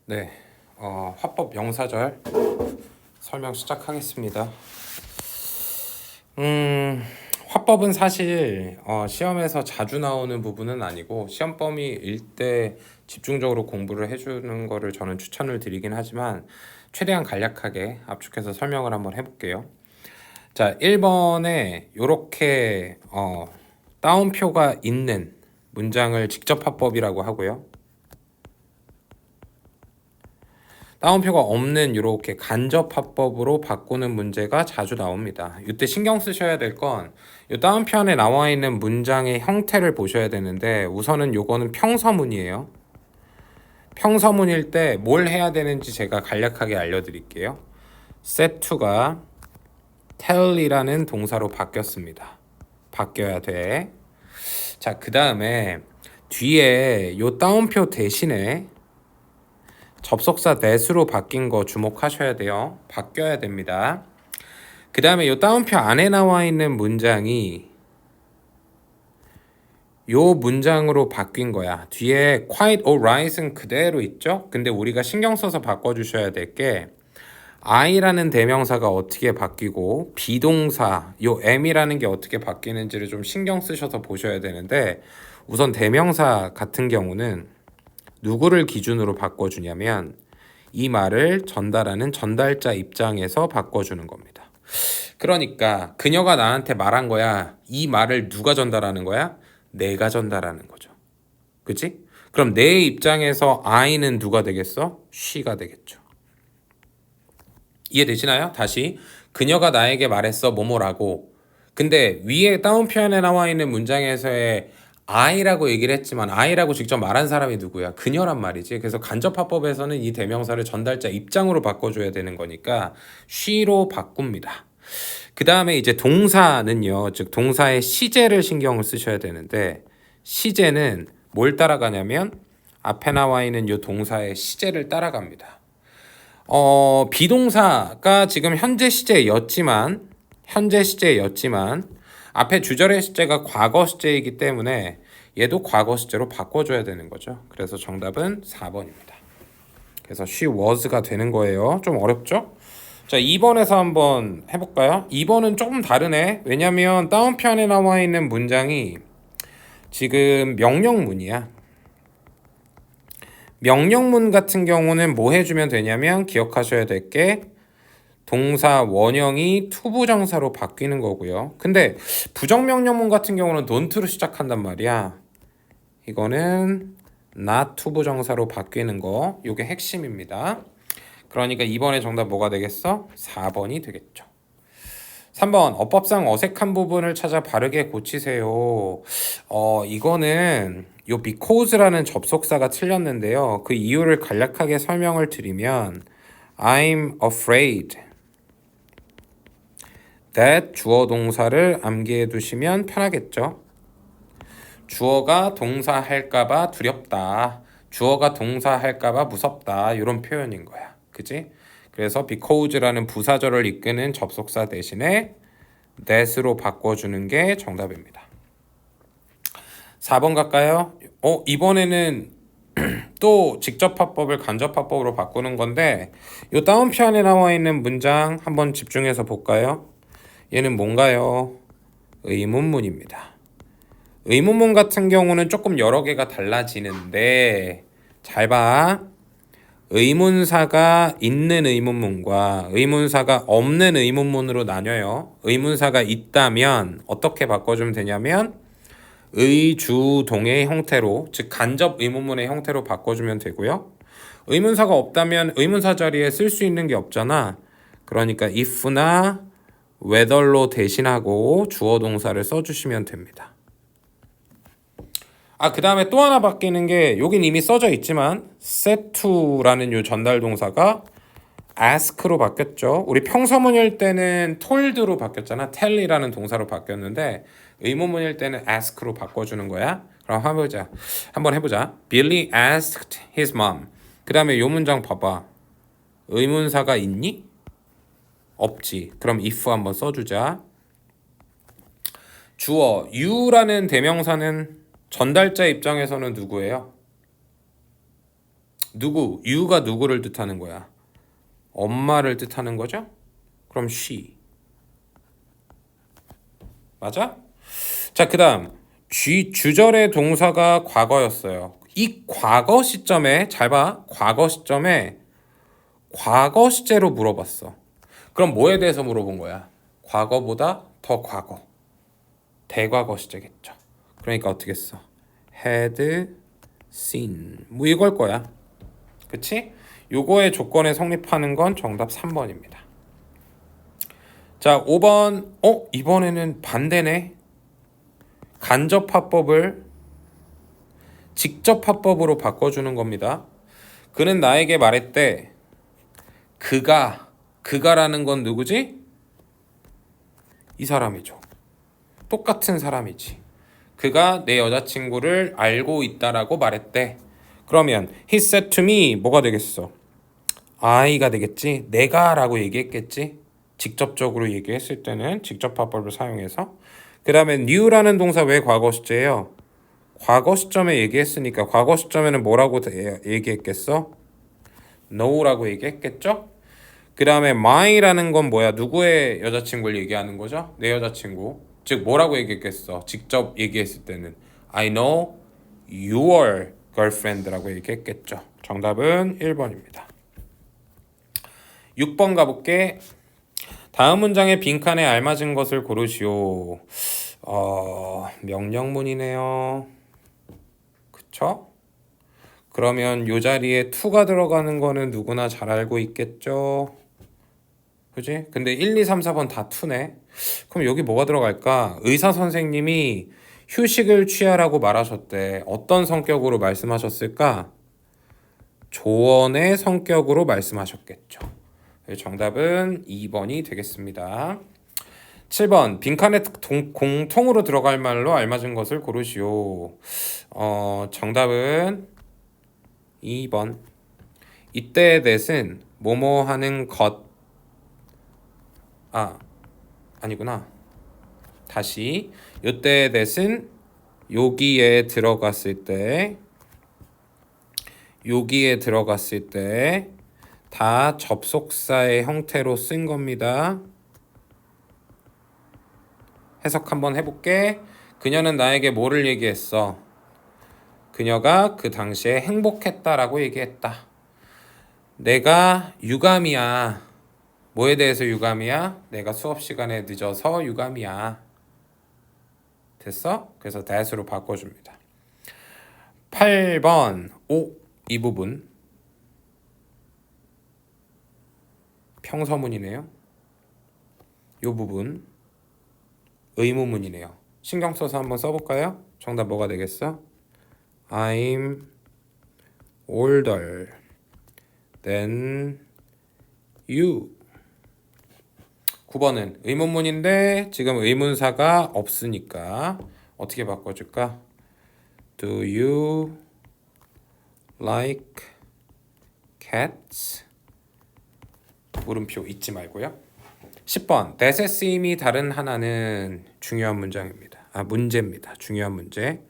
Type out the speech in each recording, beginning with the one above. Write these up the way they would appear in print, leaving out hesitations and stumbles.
네, 화법 명사절 설명 시작하겠습니다. 화법은 사실 시험에서 자주 나오는 부분은 아니고 시험 범위일 때 집중적으로 공부를 해주는 거를 저는 추천을 드리긴 하지만 최대한 간략하게 압축해서 설명을 한번 해볼게요. 자, 1번에 이렇게 따옴표가 있는 문장을 직접 화법이라고 하고요. 따옴표가 없는 이렇게 간접 화법으로 바꾸는 문제가 자주 나옵니다. 이때 신경 쓰셔야 될 건 이 따옴표 안에 나와 있는 문장의 형태를 보셔야 되는데 우선은 요거는 평서문이에요. 평서문일 때 뭘 해야 되는지 제가 간략하게 알려드릴게요. set to가 tell이라는 동사로 바뀌었습니다. 바뀌어야 돼. 자, 그 다음에 뒤에 요 따옴표 대신에 접속사 that으로 바뀐 거 주목하셔야 돼요. 바뀌어야 됩니다. 그 다음에 이 따옴표 안에 나와 있는 문장이 요 문장으로 바뀐 거야. 뒤에 quite alright은 그대로 있죠? 근데 우리가 신경 써서 바꿔주셔야 될 게 I라는 대명사가 어떻게 바뀌고 비동사, 요 M이라는 게 어떻게 바뀌는지를 좀 신경 쓰셔서 보셔야 되는데 우선 대명사 같은 경우는 누구를 기준으로 바꿔주냐면 이 말을 전달하는 전달자 입장에서 바꿔주는 겁니다. 그러니까 그녀가 나한테 말한 거야. 이 말을 누가 전달하는 거야? 내가 전달하는 거죠. 그치? 그럼 내 입장에서 I는 누가 되겠어? she가 되겠죠. 이해되시나요? 다시 그녀가 나에게 말했어 뭐뭐라고. 근데 위에 다운표현에 나와 있는 문장에서의 I라고 얘기를 했지만 I라고 직접 말한 사람이 누구야? 그녀란 말이지. 그래서 간접화법에서는 이 대명사를 전달자 입장으로 바꿔줘야 되는 거니까 she로 바꿉니다. 그 다음에 이제 동사는요, 즉 동사의 시제를 신경을 쓰셔야 되는데 시제는 뭘 따라가냐면 앞에 나와 있는 이 동사의 시제를 따라갑니다. 비동사가 지금 현재 시제였지만 앞에 주절의 시제가 과거 시제이기 때문에 얘도 과거 시제로 바꿔줘야 되는 거죠. 그래서 정답은 4번입니다. 그래서 she was가 되는 거예요. 좀 어렵죠? 자, 2번에서 한번 해볼까요? 2번은 조금 다르네. 왜냐면 다운표 안에 나와 있는 문장이 지금 명령문이야. 명령문 같은 경우는 뭐 해주면 되냐면 기억하셔야 될 게 동사 원형이 투부정사로 바뀌는 거고요. 근데 부정명령문 같은 경우는 don't로 시작한단 말이야. 이거는 not 투부정사로 바뀌는 거. 이게 핵심입니다. 그러니까 2번의 정답 뭐가 되겠어? 4번이 되겠죠. 3번 어법상 어색한 부분을 찾아 바르게 고치세요. 이거는 요 because라는 접속사가 틀렸는데요. 그 이유를 간략하게 설명을 드리면 I'm afraid that 주어 동사를 암기해 두시면 편하겠죠. 주어가 동사 할까봐 두렵다. 주어가 동사 할까봐 무섭다. 이런 표현인 거야. 그지? 그래서 because라는 부사절을 이끄는 접속사 대신에 that으로 바꿔주는 게 정답입니다. 4번 갈까요? 이번에는 또 직접화법을 간접화법으로 바꾸는 건데 이 다운표 안에 나와 있는 문장 한번 집중해서 볼까요? 얘는 뭔가요? 의문문입니다. 의문문 같은 경우는 조금 여러 개가 달라지는데 잘 봐. 의문사가 있는 의문문과 의문사가 없는 의문문으로 나뉘어요. 의문사가 있다면 어떻게 바꿔주면 되냐면 의주동의 형태로, 즉 간접 의문문의 형태로 바꿔주면 되고요. 의문사가 없다면 의문사 자리에 쓸 수 있는 게 없잖아. 그러니까 if나 whether로 대신하고 주어 동사를 써주시면 됩니다. 그 다음에 또 하나 바뀌는 게 여긴 이미 써져 있지만 set to라는 요 전달 동사가 ask로 바뀌었죠. 우리 평서문일 때는 told로 바뀌었잖아. tell이라는 동사로 바뀌었는데 의문문일 때는 ask로 바꿔주는 거야. 그럼 한번 해보자. Billy asked his mom. 그 다음에 요 문장 봐봐. 의문사가 있니? 없지. 그럼 if 한번 써주자. 주어 you라는 대명사는 전달자 입장에서는 누구예요? 누구? you가 누구를 뜻하는 거야? 엄마를 뜻하는 거죠? 그럼 she. 맞아? 자, 그 다음 주절의 동사가 과거였어요. 이 과거 시점에 잘 봐. 과거 시점에 과거 시제로 물어봤어. 그럼 뭐에 대해서 물어본 거야? 과거보다 더 과거. 대과거 시제겠죠. 그러니까 어떻게 써? had seen. 뭐 이걸 거야. 그치? 요거의 조건에 성립하는 건 정답 3번입니다. 자, 5번. 이번에는 반대네. 간접화법을 직접화법으로 바꿔주는 겁니다. 그는 나에게 말했대. 그가라는 건 누구지? 이 사람이죠. 똑같은 사람이지. 그가 내 여자친구를 알고 있다라고 말했대. 그러면 he said to me 뭐가 되겠어? I가 되겠지. 내가라고 얘기했겠지. 직접적으로 얘기했을 때는 직접화법을 사용해서. 그 다음에 knew라는 동사 왜 과거 시제예요? 과거 시점에 얘기했으니까 과거 시점에는 뭐라고 얘기했겠어? know라고 얘기했겠죠? 그 다음에 my라는 건 뭐야? 누구의 여자친구를 얘기하는 거죠? 내 여자친구. 즉 뭐라고 얘기했겠어? 직접 얘기했을 때는 I know your girlfriend라고 얘기했겠죠. 정답은 1번입니다. 6번 가볼게. 다음 문장의 빈칸에 알맞은 것을 고르시오. 명령문이네요. 그쵸? 그러면 요 자리에 to가 들어가는 거는 누구나 잘 알고 있겠죠? 그지? 근데 1, 2, 3, 4번 다 to네. 그럼 여기 뭐가 들어갈까? 의사 선생님이 휴식을 취하라고 말하셨대. 어떤 성격으로 말씀하셨을까? 조언의 성격으로 말씀하셨겠죠. 정답은 2번이 되겠습니다. 7번 빈칸에 공통으로 들어갈 말로 알맞은 것을 고르시오. 정답은 2번. 이때의 that은 뭐뭐 하는 것. 아니구나. 다시 이때의 that은 여기에 들어갔을 때 다 접속사의 형태로 쓴 겁니다. 해석 한번 해볼게. 그녀는 나에게 뭐를 얘기했어? 그녀가 그 당시에 행복했다라고 얘기했다. 내가 유감이야. 뭐에 대해서 유감이야? 내가 수업 시간에 늦어서 유감이야. 됐어? 그래서 that으로 바꿔줍니다. 8번 이 부분 평서문이네요. 이 부분 의문문이네요. 신경 써서 한번 써볼까요? 정답 뭐가 되겠어? I'm older than you. 9번은 의문문인데 지금 의문사가 없으니까 어떻게 바꿔줄까? Do you like cats? 물음표 잊지 말고요. 10번 that의 쓰임이 다른 하나는 중요한 문장입니다. 문제입니다. 중요한 문제.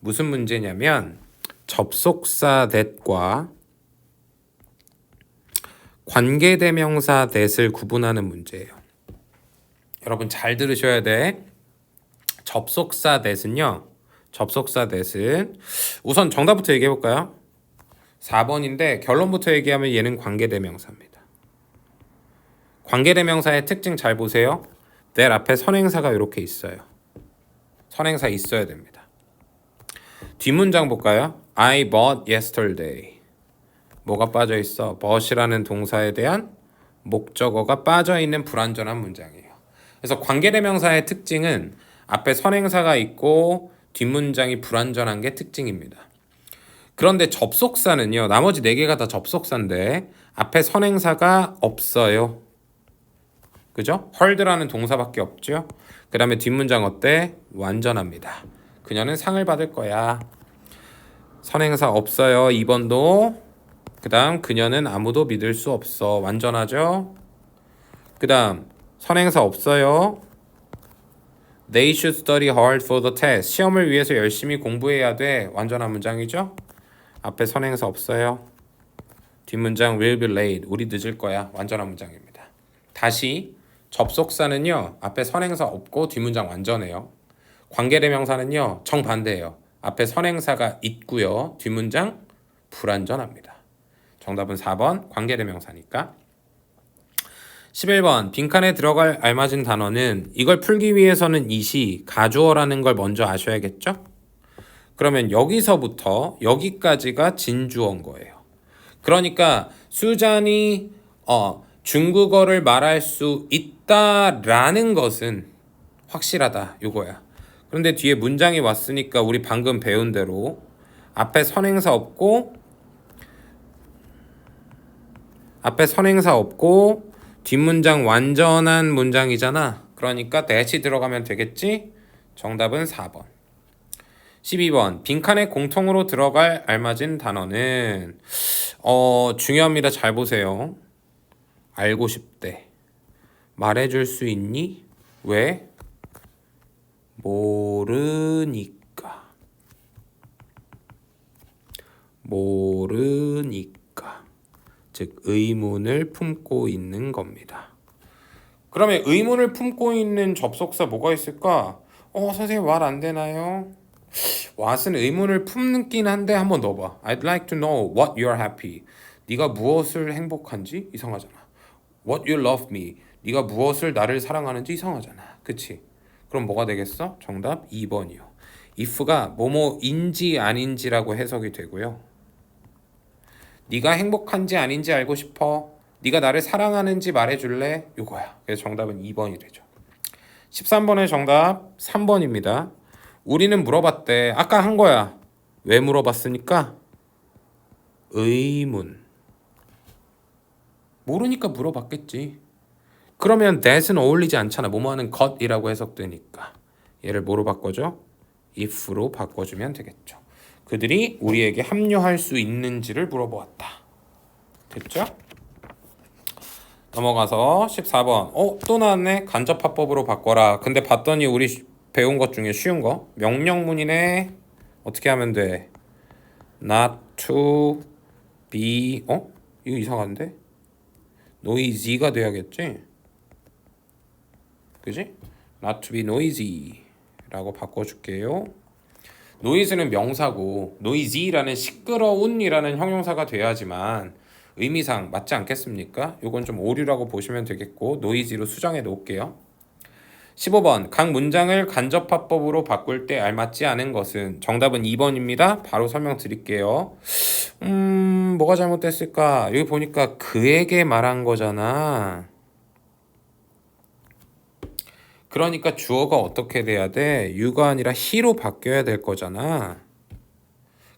무슨 문제냐면 접속사 that과 관계대명사 that을 구분하는 문제예요. 여러분 잘 들으셔야 돼. 접속사 that은요. 우선 정답부터 얘기해 볼까요? 4번인데 결론부터 얘기하면 얘는 관계대명사입니다. 관계대명사의 특징 잘 보세요. that 앞에 선행사가 이렇게 있어요. 선행사 있어야 됩니다. 뒷문장 볼까요? I bought yesterday. 뭐가 빠져 있어? bought이라는 동사에 대한 목적어가 빠져 있는 불완전한 문장이에요. 그래서 관계대명사의 특징은 앞에 선행사가 있고 뒷문장이 불완전한 게 특징입니다. 그런데 접속사는요. 나머지 4개가 다 접속사인데 앞에 선행사가 없어요. 그죠? heard라는 동사밖에 없죠. 그 다음에 뒷문장 어때? 완전합니다. 그녀는 상을 받을 거야. 선행사 없어요. 2번도. 그 다음 그녀는 아무도 믿을 수 없어. 완전하죠? 그 다음 선행사 없어요. They should study hard for the test. 시험을 위해서 열심히 공부해야 돼. 완전한 문장이죠? 앞에 선행사 없어요. 뒷문장 will be late. 우리 늦을 거야. 완전한 문장입니다. 다시 접속사는요. 앞에 선행사 없고 뒷문장 완전해요. 관계대명사는요. 정반대예요. 앞에 선행사가 있고요. 뒷문장 불완전합니다. 정답은 4번 관계대명사니까. 11번 빈칸에 들어갈 알맞은 단어는 이걸 풀기 위해서는 이시 가주어라는 걸 먼저 아셔야겠죠? 그러면 여기서부터 여기까지가 진주어인 거예요. 그러니까 수잔이 중국어를 말할 수 있다라는 것은 확실하다 요거야. 그런데 뒤에 문장이 왔으니까 우리 방금 배운 대로 앞에 선행사 없고 뒷문장 완전한 문장이잖아. 그러니까 that이 들어가면 되겠지? 정답은 4번. 12번 빈칸에 공통으로 들어갈 알맞은 단어는 중요합니다. 잘 보세요. 알고 싶대. 말해줄 수 있니? 왜? 모르니까. 즉 의문을 품고 있는 겁니다. 그러면 의문을 품고 있는 접속사 뭐가 있을까? 선생님 말 안 되나요? what은 의문을 품긴 한데 한번 넣어봐. I'd like to know what you're happy. 네가 무엇을 행복한지 이상하잖아. What you love me. 네가 무엇을 나를 사랑하는지 이상하잖아. 그치? 그럼 뭐가 되겠어? 정답 2번이요. if가 뭐뭐인지 아닌지라고 해석이 되고요. 네가 행복한지 아닌지 알고 싶어. 네가 나를 사랑하는지 말해줄래? 이거야. 그래서 정답은 2번이 되죠. 13번의 정답 3번입니다. 우리는 물어봤대. 아까 한 거야. 왜 물어봤으니까? 의문. 모르니까 물어봤겠지. 그러면 that은 어울리지 않잖아. 뭐뭐하는 것이라고 해석되니까. 얘를 뭐로 바꿔줘? if로 바꿔주면 되겠죠. 그들이 우리에게 합류할 수 있는지를 물어보았다. 됐죠? 넘어가서 14번. 또 나왔네. 간접화법으로 바꿔라. 근데 봤더니 우리 배운 것 중에 쉬운 거. 명령문이네. 어떻게 하면 돼? Not to be 이거 이상한데? noisy가 돼야겠지? 그지? Not to be noisy 라고 바꿔줄게요. noise는 명사고 noisy라는 시끄러운이라는 형용사가 돼야지만 의미상 맞지 않겠습니까? 이건 좀 오류라고 보시면 되겠고 nois로 수정해 놓을게요. 15번 각 문장을 간접화법으로 바꿀 때 알맞지 않은 것은 정답은 2번입니다. 바로 설명드릴게요. 뭐가 잘못됐을까? 여기 보니까 그에게 말한 거잖아. 그러니까 주어가 어떻게 돼야 돼? you가 아니라 he로 바뀌어야 될 거잖아.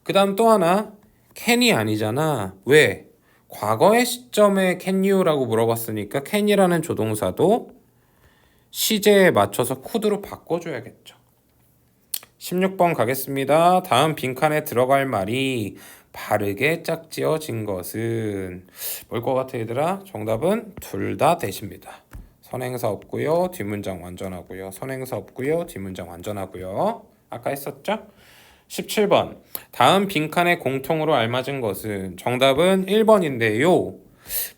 그 다음 또 하나 can이 아니잖아. 왜? 과거의 시점에 can you라고 물어봤으니까 can이라는 조동사도 시제에 맞춰서 could로 바꿔줘야겠죠. 16번 가겠습니다. 다음 빈칸에 들어갈 말이 바르게 짝지어진 것은 뭘 것 같아 얘들아? 정답은 둘 다 대십니다. 선행사 없고요. 뒷문장 완전하고요. 선행사 없고요. 뒷문장 완전하고요. 아까 했었죠? 17번 다음 빈칸에 공통으로 알맞은 것은 정답은 1번인데요.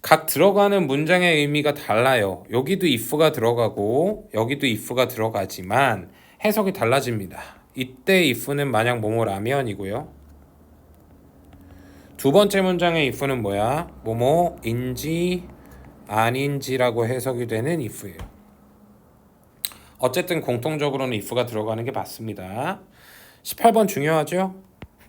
각 들어가는 문장의 의미가 달라요. 여기도 if가 들어가고 여기도 if가 들어가지만 해석이 달라집니다. 이때 if는 만약 뭐뭐라면이고요. 두 번째 문장의 if는 뭐야? 뭐뭐인지 아닌지라고 해석이 되는 if예요. 어쨌든 공통적으로는 if가 들어가는 게 맞습니다. 18번 중요하죠?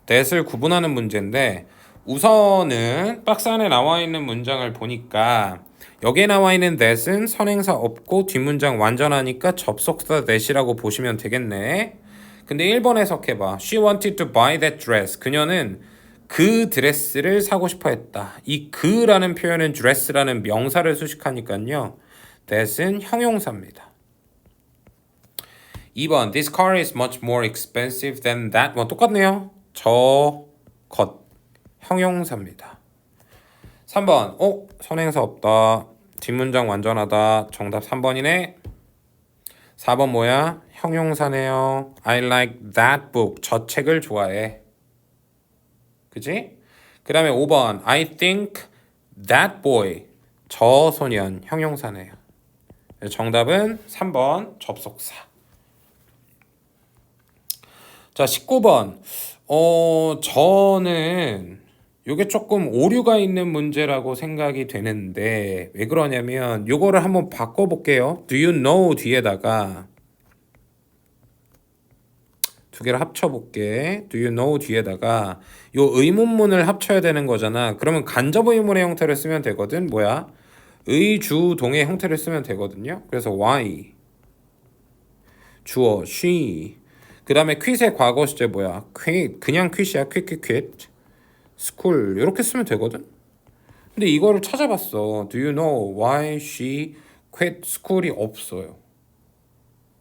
that을 구분하는 문제인데 우선은 박스 안에 나와 있는 문장을 보니까 여기에 나와 있는 that은 선행사 없고 뒷문장 완전하니까 접속사 that이라고 보시면 되겠네. 근데 1번 해석해봐. She wanted to buy that dress. 그녀는 그 드레스를 사고 싶어 했다. 이 그라는 표현은 dress라는 명사를 수식하니까요. that은 형용사입니다. 2번 This car is much more expensive than that. 똑같네요. 저 것 형용사입니다. 3번 선행사 없다. 뒷문장 완전하다. 정답 3번이네. 4번 뭐야? 형용사네요. I like that book. 저 책을 좋아해. 그지? 그 다음에 5번 I think That boy. 저 소년 형용사네요. 정답은 3번 접속사. 자, 19번. 저는 요게 조금 오류가 있는 문제라고 생각이 되는데 왜 그러냐면 요거를 한번 바꿔볼게요. Do you know 뒤에다가 두 개를 합쳐볼게. Do you know 뒤에다가 요 의문문을 합쳐야 되는 거잖아. 그러면 간접 의문의 형태를 쓰면 되거든. 뭐야? 의주동의 형태를 쓰면 되거든요. 그래서 why 주어 she 그 다음에 quit의 과거 시제 뭐야? quit 그냥 quit이야. quit school 이렇게 쓰면 되거든. 근데 이거를 찾아봤어. Do you know why she quit school이 없어요.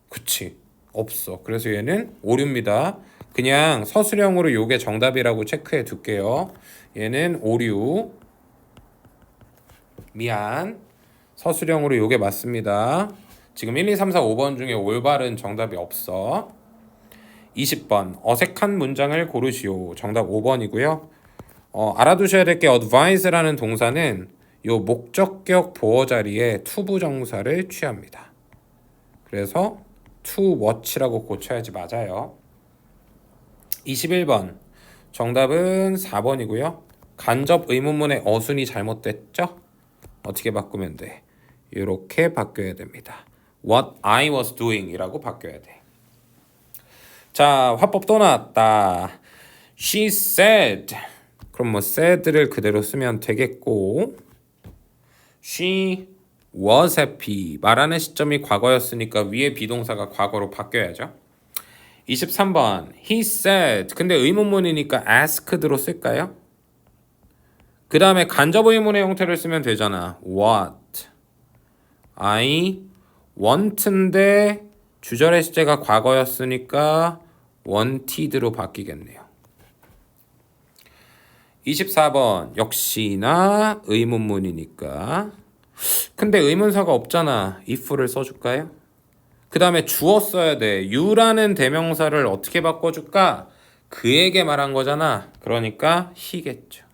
그치? 없어. 그래서 얘는 오류입니다. 그냥 서술형으로 요게 정답이라고 체크해 둘게요. 얘는 오류. 미안. 서술형으로 요게 맞습니다. 지금 1, 2, 3, 4, 5번 중에 올바른 정답이 없어. 20번 어색한 문장을 고르시오. 정답 5번이고요. 알아두셔야 될 게 advise라는 동사는 요 목적격 보어 자리에 투부정사를 취합니다. 그래서 to watch라고 고쳐야지 맞아요. 21번 정답은 4번이고요. 간접 의문문의 어순이 잘못됐죠? 어떻게 바꾸면 돼? 이렇게 바뀌어야 됩니다. What I was doing 이라고 바뀌어야 돼. 자, 화법 또 나왔다. She said. 그럼 뭐 said를 그대로 쓰면 되겠고 She was happy. 말하는 시점이 과거였으니까 위에 비동사가 과거로 바뀌어야죠. 23번 He said. 근데 의문문이니까 asked로 쓸까요? 그 다음에 간접 의문의 형태를 쓰면 되잖아. What I want인데 주절의 시제가 과거였으니까 wanted로 바뀌겠네요. 24번 역시나 의문문이니까 근데 의문사가 없잖아. if를 써줄까요? 그 다음에 주어 써야 돼. you라는 대명사를 어떻게 바꿔줄까? 그에게 말한 거잖아. 그러니까 he겠죠.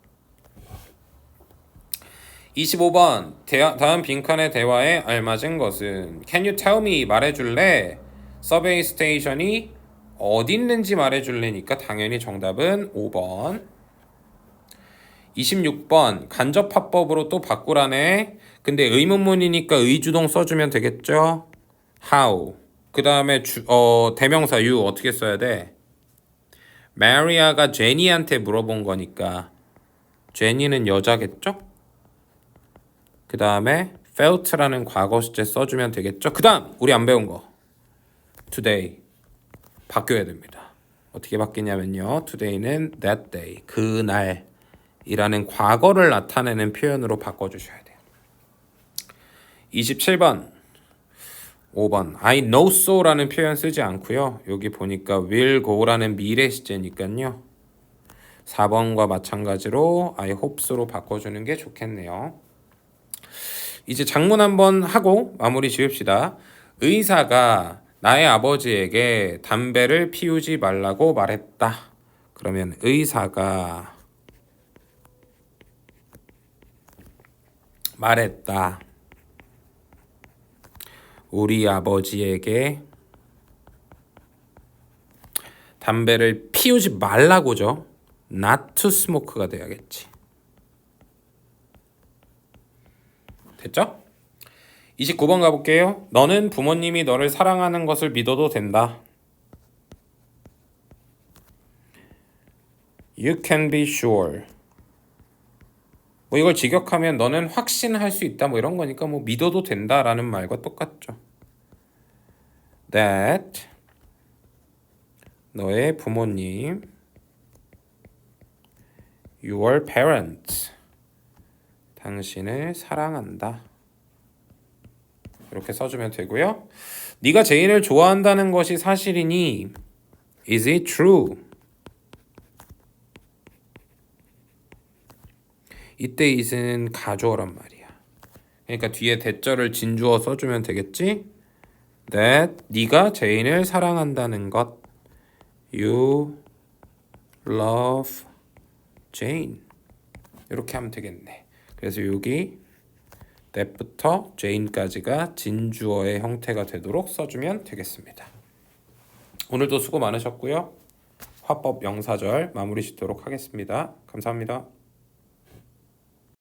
25번 다음 빈칸의 대화에 알맞은 것은 Can you tell me 말해줄래? 서베이 스테이션이 어디 있는지 말해줄래니까 당연히 정답은 5번. 26번 간접화법으로 또 바꾸라네. 근데 의문문이니까 의주동 써주면 되겠죠? How 그 다음에 대명사 you 어떻게 써야 돼? 마리아가 제니한테 물어본 거니까 제니는 여자겠죠? 그 다음에 felt라는 과거 시제 써주면 되겠죠? 그 다음 우리 안 배운 거 today 바뀌어야 됩니다. 어떻게 바뀌냐면요. today는 that day 그날 이라는 과거를 나타내는 표현으로 바꿔주셔야 돼요. 27번 5번 I know so라는 표현 쓰지 않고요. 여기 보니까 will go라는 미래 시제니까요. 4번과 마찬가지로 I hope so로 바꿔주는 게 좋겠네요. 이제 작문 한번 하고 마무리 지읍시다. 의사가 나의 아버지에게 담배를 피우지 말라고 말했다. 그러면 의사가 말했다. 우리 아버지에게 담배를 피우지 말라고죠. Not to smoke가 돼야겠지. 됐죠? 29번 가볼게요. 너는 부모님이 너를 사랑하는 것을 믿어도 된다. You can be sure. 뭐 이걸 직역하면 너는 확신할 수 있다 뭐 이런 거니까 뭐 믿어도 된다라는 말과 똑같죠. That 너의 부모님 your parents 당신을 사랑한다. 이렇게 써주면 되고요. 네가 제인을 좋아한다는 것이 사실이니 Is it true? 이때 is는 가주어란 말이야. 그러니까 뒤에 대절을 진주어 써주면 되겠지? That 네가 제인을 사랑한다는 것 You love Jane 이렇게 하면 되겠네. 그래서 여기 that부터 Jane까지가 진주어의 형태가 되도록 써주면 되겠습니다. 오늘도 수고 많으셨고요. 화법 영사절 마무리 짓도록 하겠습니다. 감사합니다.